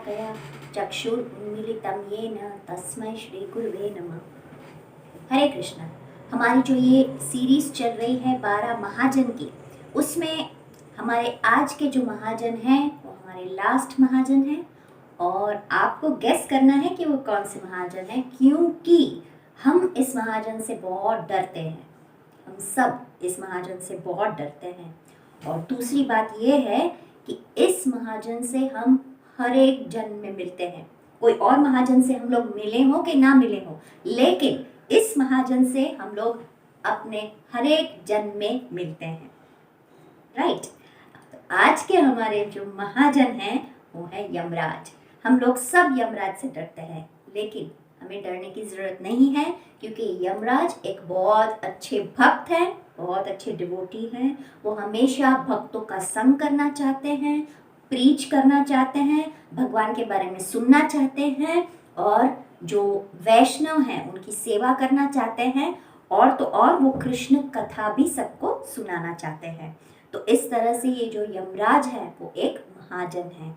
तया चक्षुरुन्मीलितं येन तस्मै श्री गुरुवे नमः। हरे कृष्णा। हमारी जो ये सीरीज चल रही है 12 महाजन की, उसमें हमारे आज के जो महाजन हैं वो हमारे लास्ट महाजन हैं और आपको गेस करना है कि वो कौन से महाजन हैं, क्योंकि हम इस महाजन से बहुत डरते हैं। हम सब इस महाजन से बहुत डरते हैं। और दूसरी बात ये है कि इस महाजन से हम हर एक जन्म में मिलते हैं। कोई और महाजन से हम लोग मिले हो कि ना मिले हो, लेकिन इस महाजन से हम लोग अपने हर एक जन्म में मिलते हैं। राइट। तो आज के हमारे जो महाजन हैं वो है यमराज। हम लोग सब यमराज से डरते हैं, लेकिन हमें डरने की ज़रूरत नहीं है, क्योंकि यमराज एक बहुत अच्छे भक्त हैं, बहुत अच्छे डिवोटी हैं। वो हमेशा भक्तों का संग करना चाहते हैं, प्रीच करना चाहते हैं, भगवान के बारे में सुनना चाहते हैं और जो वैष्णव हैं उनकी सेवा करना चाहते हैं, और तो और वो कृष्ण कथा भी सबको सुनाना चाहते हैं। तो इस तरह से ये जो यमराज है वो एक महाजन है।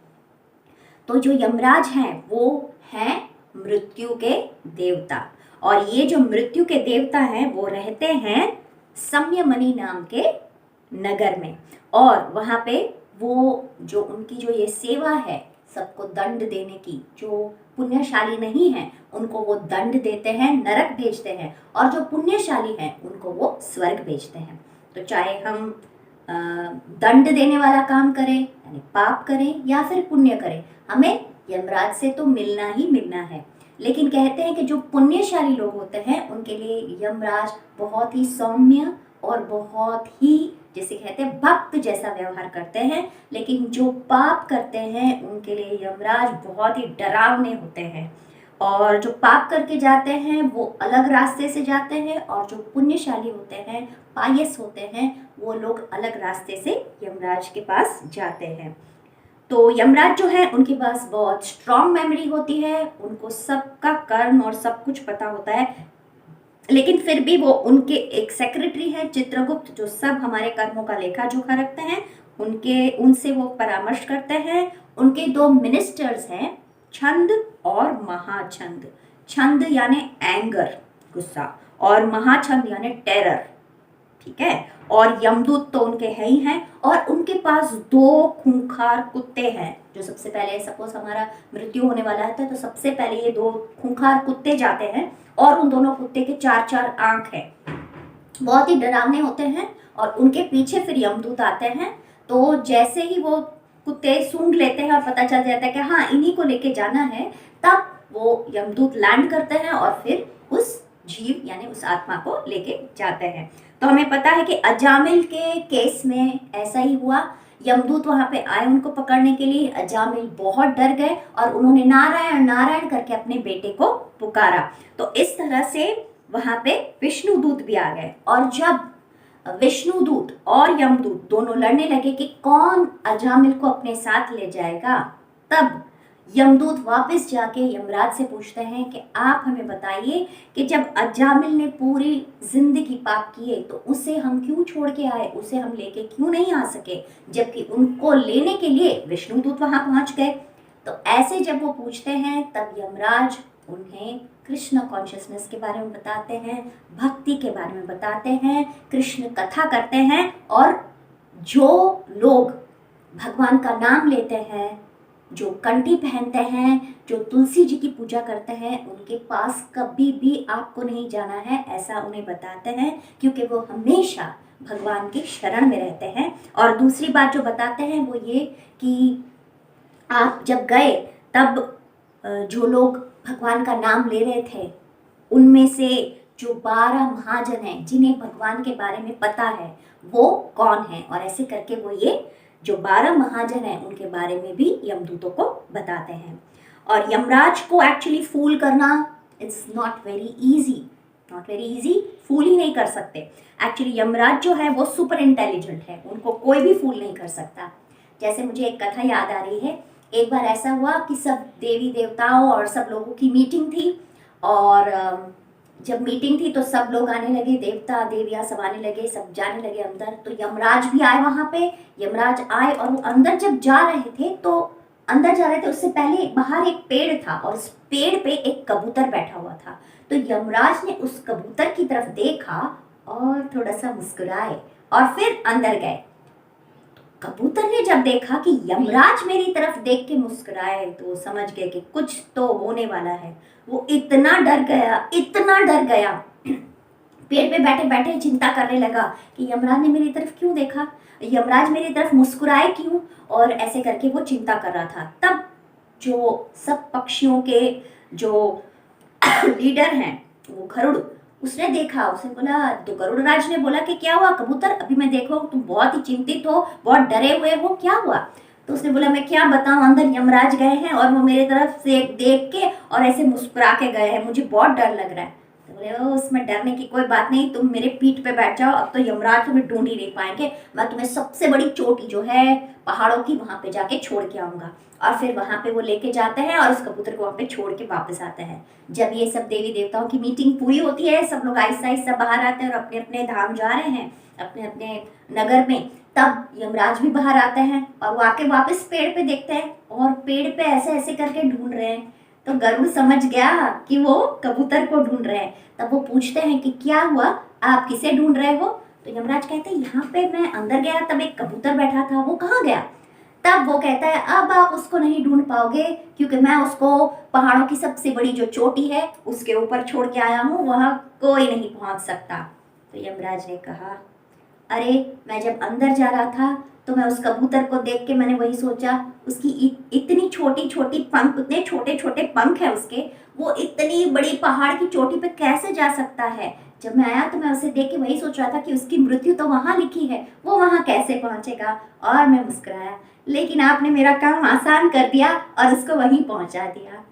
तो जो यमराज हैं वो हैं मृत्यु के देवता, और ये जो मृत्यु के देवता हैं वो रहते हैं संयमनी नाम के नगर में। और वहाँ पे वो जो उनकी जो ये सेवा है सबको दंड देने की, जो पुण्यशाली नहीं है उनको वो दंड देते हैं, नरक भेजते हैं, और जो पुण्यशाली हैं उनको वो स्वर्ग भेजते हैं। तो चाहे हम दंड देने वाला काम करें यानी पाप करें या फिर पुण्य करें, हमें यमराज से तो मिलना ही मिलना है। लेकिन कहते हैं कि जो पुण्यशाली लोग होते हैं उनके लिए यमराज बहुत ही सौम्य और बहुत ही, जैसे कहते हैं, भक्त जैसा व्यवहार करते हैं। लेकिन जो पाप करते हैं उनके लिए यमराज बहुत ही डरावने होते हैं। और जो पाप करके जाते हैं वो अलग रास्ते से जाते हैं, और जो पुण्यशाली होते हैं, पायस होते हैं, वो लोग अलग रास्ते से यमराज के पास जाते हैं। तो यमराज जो है उनके पास बहुत स्ट्रॉन्ग मेमोरी होती है, उनको सबका कर्म और सब कुछ पता होता है। लेकिन फिर भी वो उनके एक सेक्रेटरी है चित्रगुप्त, जो सब हमारे कर्मों का लेखा जोखा रखते हैं, उनसे वो परामर्श करते हैं। उनके 2 मिनिस्टर्स हैं, छंद और महाछंद। छंद यानी एंगर, गुस्सा, और महाछंद यानी टेरर। ठीक है। और यमदूत तो उनके है ही हैं, और उनके पास 2 खूंखार कुत्ते हैं। जो सबसे पहले, सपोज हमारा मृत्यु होने वाला है तो सबसे पहले ये 2 खूंखार कुत्ते जाते हैं, और उन दोनों कुत्ते के 4-4 आंख हैं, बहुत ही डरावने होते हैं। और उनके पीछे फिर यमदूत आते हैं। तो जैसे ही वो कुत्ते सूंघ लेते हैं और पता चल जाता है कि हाँ इन्हीं को लेके जाना है, तब वो यमदूत लैंड करते हैं और फिर उस जीव यानी उस आत्मा को लेके जाते हैं। तो हमें पता है कि अजामिल के केस में ऐसा ही हुआ। यमदूत वहां पे आए उनको पकड़ने के लिए, अजामिल बहुत डर गए और उन्होंने नारायण नारायण करके अपने बेटे को पुकारा। तो इस तरह से वहां पे विष्णुदूत भी आ गए, और जब विष्णुदूत और यमदूत दोनों लड़ने लगे कि कौन अजामिल को अपने साथ ले जाएगा, तब यमदूत वापस जाके यमराज से पूछते हैं कि आप हमें बताइए कि जब अजामिल ने पूरी जिंदगी पाप किए तो उसे हम क्यों छोड़ के आए, उसे हम लेके क्यों नहीं आ सके, जबकि उनको लेने के लिए विष्णुदूत वहां पहुंच गए। तो ऐसे जब वो पूछते हैं तब यमराज उन्हें कृष्ण कॉन्शियसनेस के बारे में बताते हैं, भक्ति के बारे में बताते हैं, कृष्ण कथा करते हैं। और जो लोग भगवान का नाम लेते हैं, जो कंठी पहनते हैं, जो तुलसी जी की पूजा करते हैं, उनके पास कभी भी आपको नहीं जाना है, ऐसा उन्हें बताते हैं, क्योंकि वो हमेशा भगवान के शरण में रहते हैं। और दूसरी बात जो बताते हैं वो ये कि आप जब गए तब जो लोग भगवान का नाम ले रहे थे उनमें से जो 12 महाजन हैं जिन्हें भगवान के बारे में पता है वो कौन है, और ऐसे करके वो ये जो 12 महाजन हैं उनके बारे में भी यमदूतों को बताते हैं। और यमराज को एक्चुअली फूल करना इट्स नॉट वेरी इजी, फूल ही नहीं कर सकते। एक्चुअली यमराज जो है वो सुपर इंटेलिजेंट है, उनको कोई भी फूल नहीं कर सकता। जैसे मुझे एक कथा याद आ रही है, एक बार ऐसा हुआ कि सब देवी देवताओं और सब लोगों की मीटिंग थी, और जब मीटिंग थी तो सब लोग आने लगे, देवता देवियां सब आने लगे, सब जाने लगे अंदर। तो यमराज भी आए वहां पे। यमराज आए और वो अंदर जब जा रहे थे तो अंदर जा रहे थे उससे पहले बाहर एक पेड़ था और उस पेड़ पे एक कबूतर बैठा हुआ था। तो यमराज ने उस कबूतर की तरफ देखा और थोड़ा सा मुस्कुराए और फिर अंदर गए। कबूतर ने जब देखा कि यमराज मेरी तरफ देख के मुस्कुराए तो वो समझ गए कि कुछ तो होने वाला है। वो इतना डर गया, इतना डर गया, पेड़ पे बैठे बैठे चिंता करने लगा कि यमराज ने मेरी तरफ क्यों देखा, यमराज मेरी तरफ मुस्कुराए क्यों, और ऐसे करके वो चिंता कर रहा था। तब जो सब पक्षियों के जो लीडर हैं वो गरुड़, उसने देखा, उसने बोला, तो गरुड़ राज ने बोला कि क्या हुआ कबूतर, अभी मैं देखो तुम बहुत ही चिंतित हो, बहुत डरे हुए हो, क्या हुआ। तो उसने बोला मैं क्या बताऊं, अंदर यमराज गए हैं और वो मेरे तरफ से देख के और ऐसे मुस्कुरा के गए हैं, मुझे बहुत डर लग रहा है। तो बोले ओ उसमें डरने की कोई बात नहीं, तुम मेरे पीठ पे बैठ जाओ, अब तो यमराज तुम्हें ढूंढ ही नहीं पाएंगे, मैं तुम्हें सबसे बड़ी चोटी जो है पहाड़ों की वहां पे जाके छोड़ के आऊंगा। और फिर वहां पे वो लेके जाते हैं और उस कबूतर को वहां पे छोड़ के वापस आते हैं। जब ये सब देवी देवताओं की मीटिंग पूरी होती है, सब लोग आहिस्ता आहिस्ता बाहर आते हैं और अपने अपने धाम जा रहे हैं, अपने अपने नगर में, तब यमराज भी बाहर आते हैं और वो आके वापस पेड़ पे देखते हैं और पेड़ पे ऐसे ऐसे करके ढूंढ रहे हैं। तो गरुड़ समझ गया कि वो कबूतर को ढूंढ रहे हैं। तब वो पूछते हैं कि क्या हुआ, आप किसे ढूंढ रहे हो। तो यमराज कहते हैं यहाँ पे मैं अंदर गया तब एक कबूतर बैठा था, वो कहाँ गया। तब वो कहता है अब आप उसको नहीं ढूंढ पाओगे क्योंकि मैं उसको पहाड़ों की सबसे बड़ी जो चोटी है उसके ऊपर छोड़ के आया हूँ, वहां कोई नहीं पहुंच सकता। तो यमराज ने कहा अरे मैं जब अंदर जा रहा था तो मैं उस कबूतर को देख के मैंने वही सोचा, उसकी इतनी छोटी छोटी पंख, इतने छोटे छोटे पंख है उसके, वो इतनी बड़ी पहाड़ की चोटी पे कैसे जा सकता है। जब मैं आया तो मैं उसे देख के वही सोच रहा था कि उसकी मृत्यु तो वहां लिखी है, वो वहां कैसे पहुंचेगा। और मैं मुस्कुराया, लेकिन आपने मेरा काम आसान कर दिया और उसको वहीं पहुंचा दिया।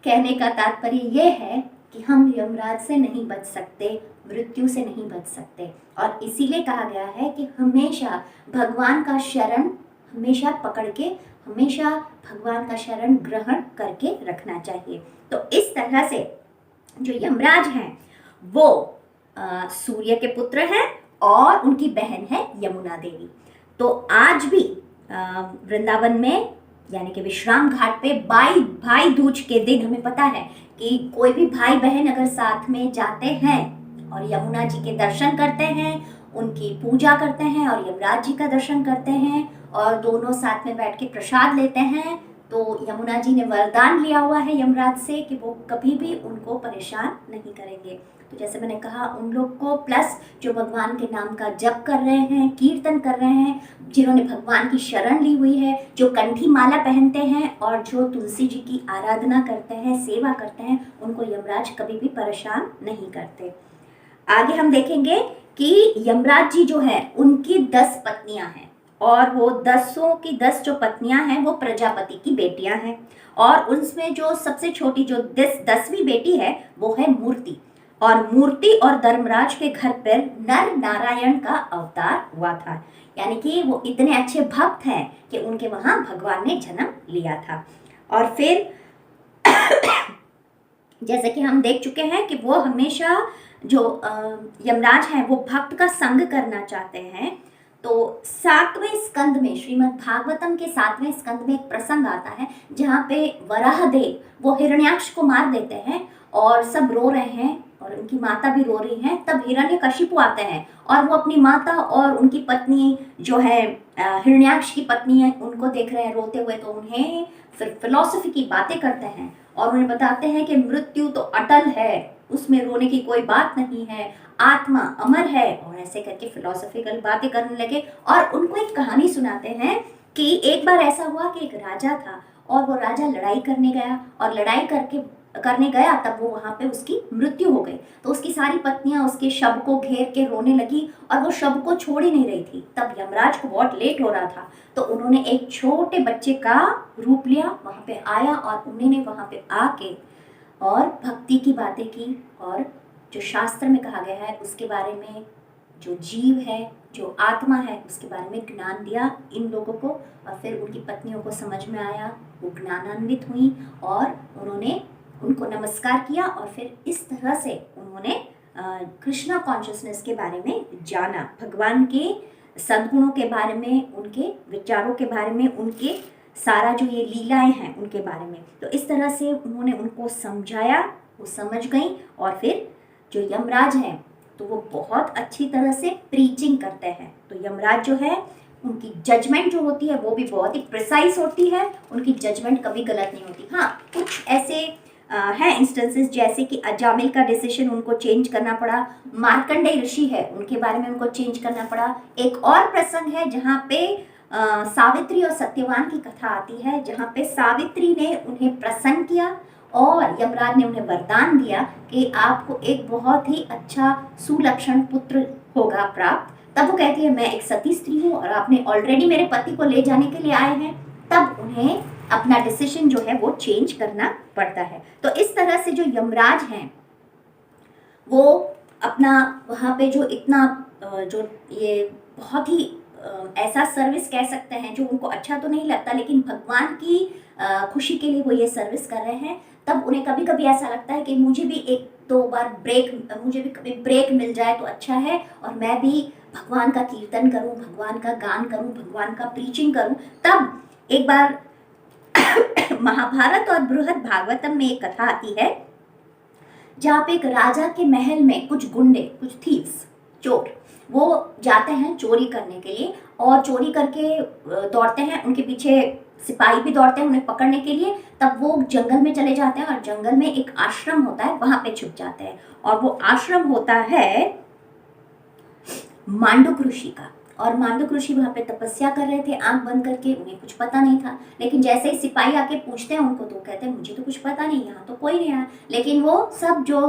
कहने का तात्पर्य यह है कि हम यमराज से नहीं बच सकते, मृत्यु से नहीं बच सकते, और इसीलिए कहा गया है कि हमेशा भगवान का शरण हमेशा पकड़ के, हमेशा भगवान का शरण ग्रहण करके रखना चाहिए। तो इस तरह से जो यमराज हैं वो सूर्य के पुत्र हैं और उनकी बहन है यमुना देवी। तो आज भी वृंदावन में यानी कि विश्राम घाट पे भाई दूज के दिन हमें पता है कि कोई भी भाई बहन अगर साथ में जाते हैं और यमुना जी के दर्शन करते हैं, उनकी पूजा करते हैं और यमराज जी का दर्शन करते हैं और दोनों साथ में बैठ के प्रसाद लेते हैं, तो यमुना जी ने वरदान लिया हुआ है यमराज से कि वो कभी भी उनको परेशान नहीं करेंगे। तो जैसे मैंने कहा उन लोग को, प्लस जो भगवान के नाम का जप कर रहे हैं, कीर्तन कर रहे हैं, जिन्होंने भगवान की शरण ली हुई है, जो कंठी माला पहनते हैं और जो तुलसी जी की आराधना करते हैं, सेवा करते हैं, उनको यमराज कभी भी परेशान नहीं करते। आगे हम देखेंगे कि यमराज जी जो है उनकी 10 पत्नियां हैं और वो 10 की 10 जो पत्नियां हैं वो प्रजापति की बेटियां हैं, और उनमें जो सबसे छोटी जो 10वीं बेटी है वो है मूर्ति। और मूर्ति और धर्मराज के घर पर नर नारायण का अवतार हुआ था, यानी कि वो इतने अच्छे भक्त हैं कि उनके वहां भगवान ने जन्म लिया था। और फिर जैसे कि हम देख चुके हैं कि वो हमेशा जो यमराज हैं वो भक्त का संग करना चाहते हैं। तो 7वें स्कंद में, श्रीमद् भागवतम के 7वें स्कंद में एक प्रसंग आता है जहाँ पे वराहदेव वो हिरण्याक्ष को मार देते हैं और सब रो रहे हैं और उनकी माता भी रो रही हैं। तब हिरण्यकशिपु आते हैं और वो अपनी माता और उनकी पत्नी जो है हिरण्याक्ष की पत्नी है उनको देख रहे हैं रोते हुए, तो उन्हें फिर फिलॉसफी की बातें करते हैं और उन्हें बताते हैं कि मृत्यु तो अटल है, उसमें रोने की कोई बात नहीं है, आत्मा अमर है, और ऐसे करके फिलोसॉफिकल बातें करने लगे। और उनको एक कहानी सुनाते हैं कि एक बार ऐसा हुआ कि एक राजा था और वो राजा लड़ाई करने गया और लड़ाई करने गया तब वो वहां पे उसकी मृत्यु हो गई। तो उसकी सारी पत्नियां उसके शव को घेर के रोने लगी और वो शव को छोड़ ही नहीं रही थी। तब यमराज को बहुत लेट हो रहा था, तो उन्होंने एक छोटे बच्चे का रूप लिया, वहां पे आया और उन्होंने वहां पे आके और भक्ति की बातें की और जो शास्त्र में कहा गया है उसके बारे में, जो जीव है, जो आत्मा है, उसके बारे में ज्ञान दिया इन लोगों को। और फिर उनकी पत्नियों को समझ में आया, वो ज्ञानान्वित हुई और उन्होंने उनको नमस्कार किया और फिर इस तरह से उन्होंने कृष्णा कॉन्शियसनेस के बारे में जाना, भगवान के सद्गुणों के बारे में, उनके विचारों के बारे में, उनके सारा जो ये लीलाएं हैं उनके बारे में। तो इस तरह से उन्होंने उनको समझाया, वो समझ गई। और फिर जो यमराज हैं तो वो बहुत अच्छी तरह से प्रीचिंग करते हैं। तो यमराज जो है उनकी जजमेंट जो होती है वो भी बहुत ही प्रिसाइज होती है, उनकी जजमेंट कभी गलत नहीं होती। हाँ, कुछ ऐसे हैं इंस्टेंसेस जैसे कि अजामिल का डिसीजन उनको चेंज करना पड़ा, मार्कंडेय ऋषि है उनके बारे में उनको चेंज करना पड़ा। एक और प्रसंग है जहाँ पे सावित्री और सत्यवान की कथा आती है, जहाँ पे सावित्री ने उन्हें प्रसन्न किया और यमराज ने उन्हें वरदान दिया कि आपको एक बहुत ही अच्छा सुलक्षण पुत्र होगा प्राप्त। तब वो कहती है मैं एक सती स्त्री हूँ और आपने ऑलरेडी मेरे पति को ले जाने के लिए आए हैं। तब उन्हें अपना डिसीजन जो है वो चेंज करना पड़ता है। तो इस तरह से जो यमराज हैं वो अपना वहाँ पे जो इतना जो ये बहुत ही ऐसा सर्विस कह सकते हैं जो उनको अच्छा तो नहीं लगता, लेकिन भगवान की खुशी के लिए वो ये सर्विस कर रहे हैं। तब उन्हें कभी कभी ऐसा लगता है कि मुझे भी एक दो बार मुझे भी कभी ब्रेक मिल जाए तो अच्छा है, और मैं भी भगवान का कीर्तन करूं, भगवान का गान करूं, भगवान का प्रीचिंग करूं। तब एक बार महाभारत और बृहद भागवतम में एक कथा आती है जहाँ पे एक राजा के महल में कुछ गुंडे, कुछ थीव्स, चोर, वो जाते हैं चोरी करने के लिए और चोरी करके दौड़ते हैं, उनके पीछे सिपाही भी दौड़ते हैं उन्हें पकड़ने के लिए। तब वो जंगल में चले जाते हैं और जंगल में एक आश्रम होता है, वहां पे छुप जाते हैं। और वो आश्रम होता है मांडुक ऋषि का। और मांडुक ऋषि वहां पे तपस्या कर रहे थे आंख बंद करके, उन्हें कुछ पता नहीं था। लेकिन जैसे ही सिपाही आके पूछते हैं उनको तो कहते हैं मुझे तो कुछ पता नहीं, यहाँ तो कोई नहीं आया। लेकिन वो सब जो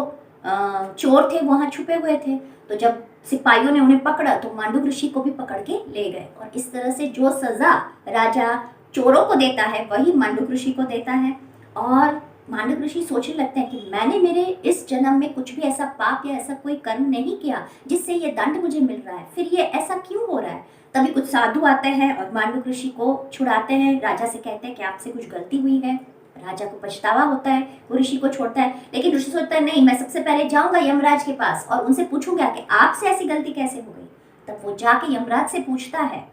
चोर थे वहां छुपे हुए थे। तो जब सिपाहियों ने उन्हें पकड़ा तो मांडुक ऋषि को भी पकड़ के ले गए। और इस तरह से जो सजा राजा चोरों को देता है वही मांडुक ऋषि को देता है। और मांडुक ऋषि सोचने लगते हैं कि मैंने मेरे इस जन्म में कुछ भी ऐसा पाप या ऐसा कोई कर्म नहीं किया जिससे ये दंड मुझे मिल रहा है, फिर ये ऐसा क्यों हो रहा है। तभी कुछ साधु आते हैं और मांडुक ऋषि को छुड़ाते हैं, राजा से कहते हैं कि आपसे कुछ गलती हुई है। राजा को पछतावा होता है, वो ऋषि को छोड़ता है। लेकिन ऋषि सोचता है नहीं, मैं सबसे पहले जाऊंगा यमराज के पास और उनसे पूछूंगा कि आपसे ऐसी गलती कैसे हो गई। तब वो जाके यमराज से पूछता है,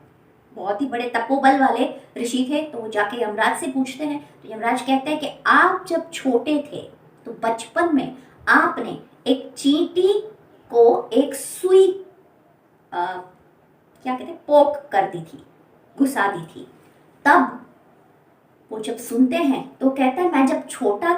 बहुत ही बड़े तपोबल वाले ऋषि थे, तो वो जाके यमराज से पूछते हैं। तो यमराज कहते हैं कि आप जब छोटे थे तो बचपन में आपने एक चींटी को एक सुई क्या कहते हैं पोक कर दी थी, घुसा दी थी। तब वो जब सुनते हैं तो कहता है मैं जब छोटा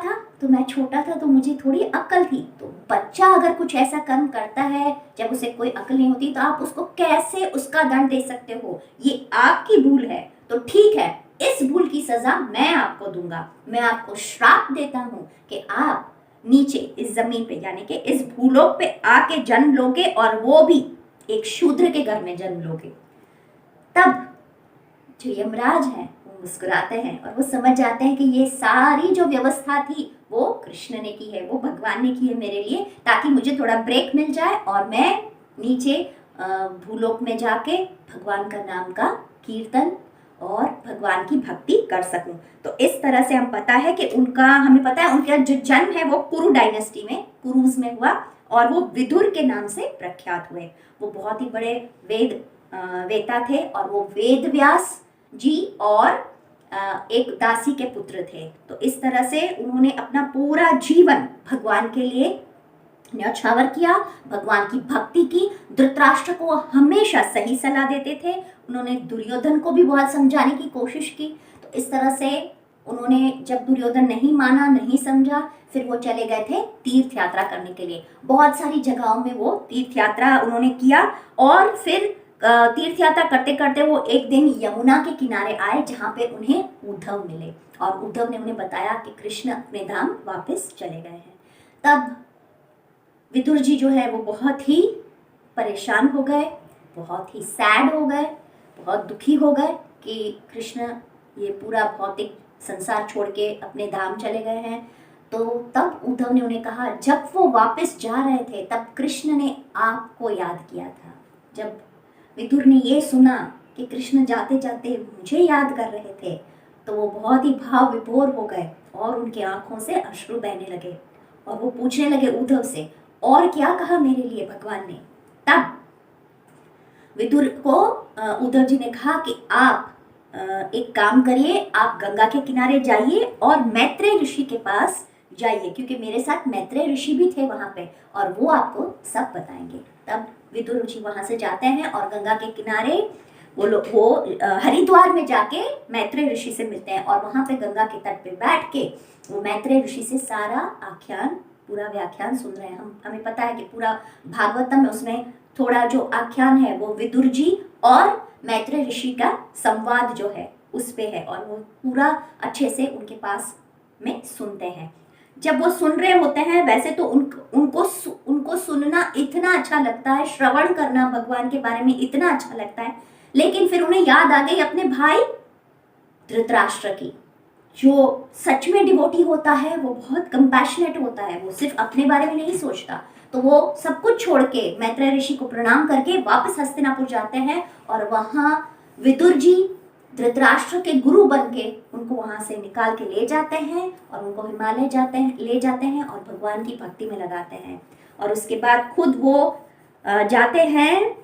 था तो मुझे थोड़ी अक्ल थी। तो बच्चा अगर कुछ ऐसा कर्म करता है जब उसे कोई अक्ल नहीं होती तो आप उसको कैसे उसका दंड दे सकते हो, ये आपकी भूल है। तो ठीक है, इस भूल की सजा मैं आपको दूंगा, मैं आपको श्राप देता हूँ कि आप नीचे इस जमीन पे यानी कि इस भूलोक पे आके जन्म लोगे और वो भी एक शूद्र के घर में जन्म लोगे। तब जो यमराज है मुस्कुराते हैं और वो समझ जाते हैं कि ये सारी जो व्यवस्था थी वो कृष्ण ने की है, वो भगवान ने की है मेरे लिए, ताकि मुझे थोड़ा ब्रेक मिल जाए और मैं नीचे भूलोक में जाके भगवान का नाम का कीर्तन और भगवान की भक्ति कर सकूं। तो इस तरह से हमें पता है कि हमें पता है उनका जो जन्म है वो कुरु डायनेस्टी में, कुरुज में हुआ और वो विदुर के नाम से प्रख्यात हुए। वो बहुत ही बड़े वेता थे और वो वेद व्यास जी और एक दासी के पुत्र थे। तो इस तरह से उन्होंने अपना पूरा जीवन भगवान के लिए न्यौछावर किया, भगवान की भक्ति की। धृतराष्ट्र को हमेशा सही सलाह देते थे, उन्होंने दुर्योधन को भी बहुत समझाने की कोशिश की। तो इस तरह से उन्होंने जब दुर्योधन नहीं माना, नहीं समझा, फिर वो चले गए थे तीर्थ यात्रा करने के लिए। बहुत सारी जगहों में वो तीर्थ यात्रा उन्होंने किया और फिर तीर्थ यात्रा करते करते वो एक दिन यमुना के किनारे आए जहाँ पे उन्हें उद्धव मिले और उद्धव ने उन्हें बताया कि कृष्ण अपने धाम वापस चले गए हैं। तब विदुर जी जो है वो बहुत ही परेशान हो गए, बहुत ही सैड हो गए, बहुत दुखी हो गए कि कृष्ण ये पूरा भौतिक संसार छोड़ के अपने धाम चले गए हैं। तो तब उद्धव ने उन्हें कहा, जब वो वापस जा रहे थे तब कृष्ण ने आपको याद किया था। जब विदुर ने ये सुना कि कृष्ण जाते जाते मुझे याद कर रहे थे तो वो बहुत ही भाव विभोर हो गए और उनकी आंखों से अश्रु बहने लगे और वो पूछने लगे उद्धव से, और क्या कहा मेरे लिए भगवान ने। तब विदुर को उद्धव जी ने कहा कि आप एक काम करिए, आप गंगा के किनारे जाइए और मैत्रेय ऋषि के पास जाइए, क्योंकि मेरे साथ मैत्रेय ऋषि भी थे वहाँ पे और वो आपको सब बताएंगे। तब विदुर जी वहाँ से जाते हैं और गंगा के किनारे वो हरिद्वार में जाके मैत्रेय ऋषि से मिलते हैं और वहाँ पे गंगा के तट पे बैठ के वो मैत्रेय ऋषि से सारा आख्यान, पूरा व्याख्यान सुन रहे हैं। हमें पता है कि पूरा भागवतम में उसमें थोड़ा जो आख्यान है वो विदुर जी और मैत्रेय ऋषि का संवाद जो है उस पे है और वो पूरा अच्छे से उनके पास में सुनते हैं। जब वो सुन रहे होते हैं, वैसे तो उनको सुनना इतना अच्छा लगता है, श्रवण करना भगवान के बारे में इतना अच्छा लगता है, लेकिन फिर उन्हें याद आ गई अपने भाई धृतराष्ट्र की, जो सच में डिवोटी होता है, वो बहुत कंपैशनेट होता है, वो सिर्फ अपने बारे में नहीं सोचता। तो वो सब कुछ छोड़ के मैत्रेय ऋषि को प्रणाम करके वापस हस्तिनापुर जाते हैं और वहाँ विदुर जी धृतराष्ट्र के गुरु बन के उनको वहाँ से निकाल के ले जाते हैं और उनको हिमालय ले जाते हैं और भगवान की भक्ति में लगाते हैं। और उसके बाद खुद वो जाते हैं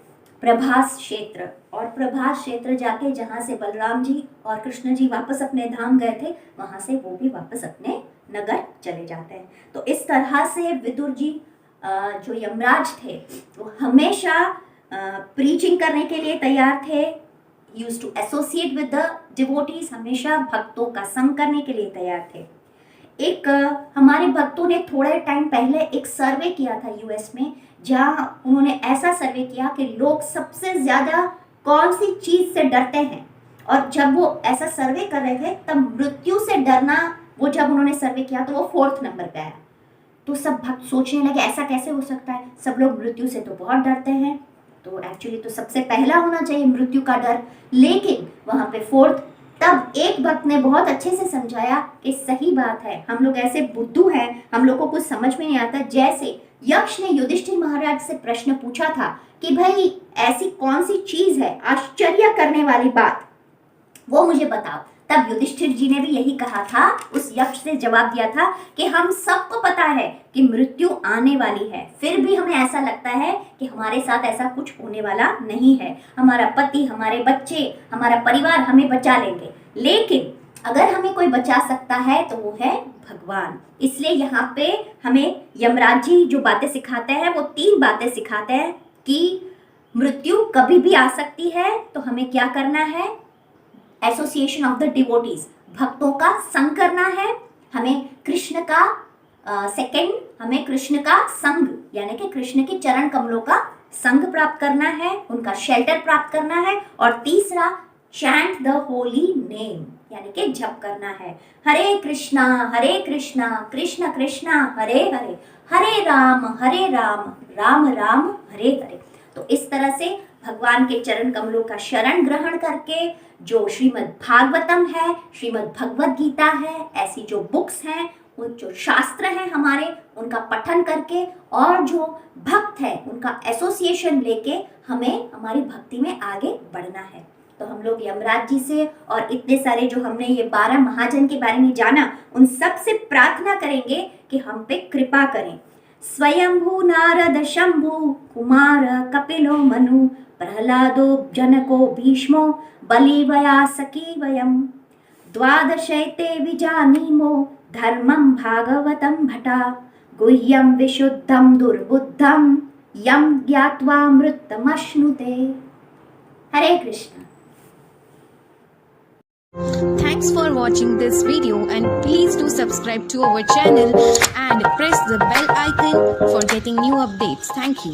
प्रभास क्षेत्र, और प्रभास क्षेत्र जाके जहाँ से बलराम जी और कृष्ण जी वापस अपने धाम गए थे, वहाँ से वो भी वापस अपने नगर चले जाते हैं। तो इस तरह से विदुर जी जो यमराज थे वो हमेशा प्रीचिंग करने के लिए तैयार थे, used to associate with the devotees, हमेशा भक्तों का संग करने के लिए तैयार थे। एक हमारे भक्तों ने थोड़े टाइम पहले एक सर्वे किया था यूएस में, जहाँ उन्होंने ऐसा सर्वे किया कि लोग सबसे ज़्यादा कौन सी चीज़ से डरते हैं, और जब वो ऐसा सर्वे कर रहे थे तब मृत्यु से डरना, वो जब उन्होंने सर्वे किया तो वो 4th नंबर पे आया। तो सब भक्त सोचने लगे ऐसा कैसे हो सकता है, सब लोग मृत्यु से तो बहुत डरते हैं, तो एक्चुअली तो सबसे पहला होना चाहिए मृत्यु का डर, लेकिन वहाँ पे 4th। तब एक भक्त ने बहुत अच्छे से समझाया कि सही बात है, हम लोग ऐसे बुद्धू हैं, हम लोग को कुछ समझ में नहीं आता। जैसे यक्ष ने युधिष्ठिर महाराज से प्रश्न पूछा था कि भाई ऐसी कौन सी चीज है आश्चर्य करने वाली बात, वो मुझे बताओ। तब युधिष्ठिर जी ने भी यही कहा था, उस यक्ष से जवाब दिया था कि हम सबको पता है कि मृत्यु आने वाली है, फिर भी हमें ऐसा लगता है कि हमारे साथ ऐसा कुछ होने वाला नहीं है, हमारा पति, हमारे बच्चे, हमारा परिवार हमें बचा लेंगे, लेकिन अगर हमें कोई बचा सकता है तो वो है भगवान। इसलिए यहाँ पे हमें यमराज जी जो बातें सिखाते हैं वो 3 बातें सिखाते हैं कि मृत्यु कभी भी आ सकती है, तो हमें क्या करना है, एसोसिएशन ऑफ द डिवोटीज, भक्तों का संग करना है, हमें कृष्ण का सेकंड, हमें कृष्ण का संग यानी कि कृष्ण के चरण कमलों का संग प्राप्त करना है, उनका शेल्टर प्राप्त करना है, और तीसरा चैंट द होली नेम यानी कि जप करना है, हरे कृष्णा कृष्ण कृष्णा हरे हरे, हरे राम राम राम हरे हरे। तो इस तरह से भगवान के चरण कमलों का शरण ग्रहण करके जो श्रीमद् भागवतम है, श्रीमद् भगवद गीता है, ऐसी जो बुक्स हैं, वो जो शास्त्र हैं हमारे, उनका पठन करके और जो भक्त है उनका एसोसिएशन लेके हमें हमारी भक्ति में आगे बढ़ना है। तो हम लोग यमराज जी से और इतने सारे जो हमने ये 12 महाजन के बारे में जाना, उन सब से प्रार्थना करेंगे कि हम पे कृपा करें। स्वयंभू नारद शंभु कुमार कपिलो मनु प्रहलादो जनको भीष्मो बलिवया सखी वयम 12 विजानीमो धर्मं भागवतं भटा गुह्यं विशुद्धं दुर्बुद्धं यं ज्ञात्वा मृतमश्नुते। हरे Krishna. Thanks for watching this video and please do subscribe to our channel and press the bell icon for getting new updates. Thank you.